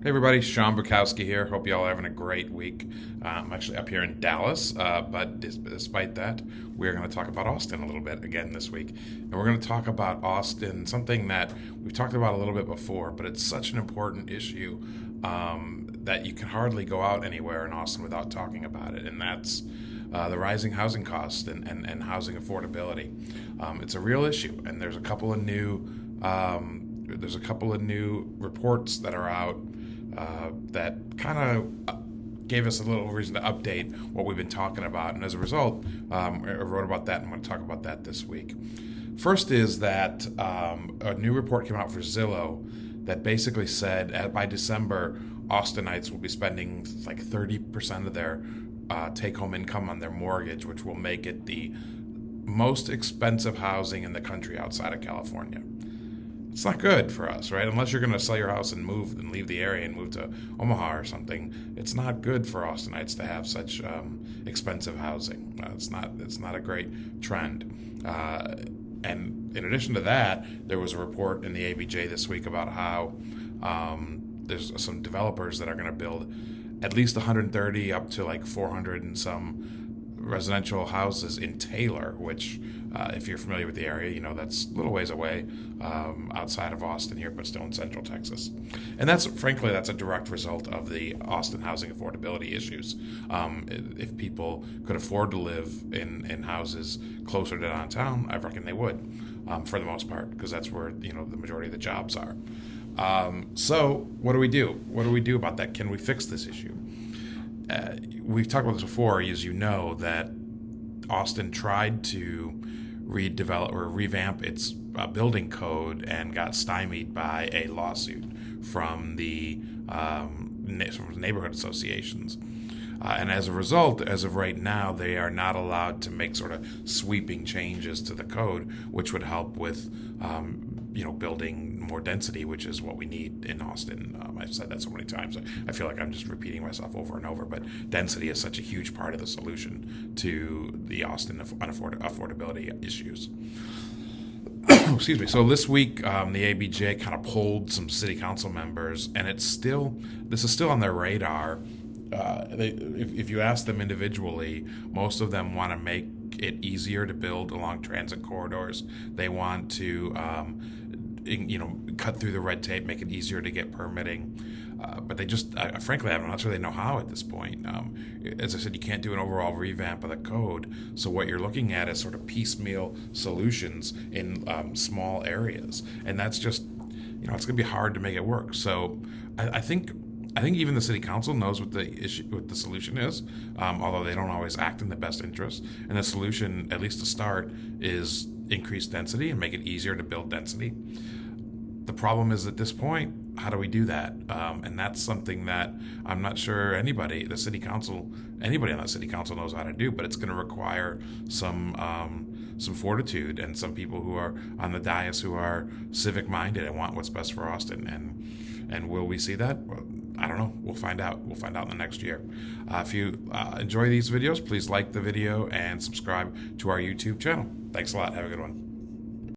Hey everybody, Sean Bukowski here. Hope you all are having a great week. I'm actually up here in Dallas, but despite that, we're going to talk about Austin a little bit again this week. And we're going to talk about Austin, something that we've talked about a little bit before, but it's such an important issue that you can hardly go out anywhere in Austin without talking about it, and that's the rising housing costs and housing affordability. It's a real issue, and there's a couple of new reports that are out that kind of gave us a little reason to update what we've been talking about. And as a result, I wrote about that and I'm going to talk about that this week. First is that a new report came out for Zillow that basically said by December, Austinites will be spending like 30% of their take-home income on their mortgage, which will make it the most expensive housing in the country outside of California. It's not good for us, right? Unless you're going to sell your house and move and leave the area and move to Omaha or something, it's not good for Austinites to have such expensive housing. It's not a great trend. And in addition to that, there was a report in the ABJ this week about how there's some developers that are going to build at least 130 up to like 400 and some residential houses in Taylor, which, if you're familiar with the area, you know that's a little ways away outside of Austin here, but still in central Texas. And frankly, that's a direct result of the Austin housing affordability issues. If people could afford to live in houses closer to downtown, I reckon they would, for the most part, because that's where the majority of the jobs are. So what do we do? What do we do about that? Can we fix this issue? We've talked about this before, as you know, that Austin tried to redevelop or revamp its building code and got stymied by a lawsuit from the neighborhood associations. And as a result, as of right now, they are not allowed to make sort of sweeping changes to the code, which would help with building more density, which is what we need in Austin. I've said that so many times. I feel like I'm just repeating myself over and over, but density is such a huge part of the solution to the Austin affordability issues. Excuse me. So this week, the ABJ kind of polled some city council members, and this is still on their radar. If you ask them individually, most of them want to make it easier to build along transit corridors. They want to cut through the red tape, make it easier to get permitting. But they just, frankly, I'm not sure they know how at this point. As I said, you can't do an overall revamp of the code. So what you're looking at is sort of piecemeal solutions in small areas. And that's just, it's going to be hard to make it work. So I think even the city council knows what the solution is, although they don't always act in the best interest. And the solution, at least to start, is increase density and make it easier to build density. The problem is at this point, how do we do that? And that's something that I'm not sure anybody on the city council knows how to do. But it's going to require some fortitude and some people who are on the dais who are civic minded and want what's best for Austin. And will we see that? Well, I don't know. We'll find out. We'll find out in the next year. If you enjoy these videos, please like the video and subscribe to our YouTube channel. Thanks a lot. Have a good one.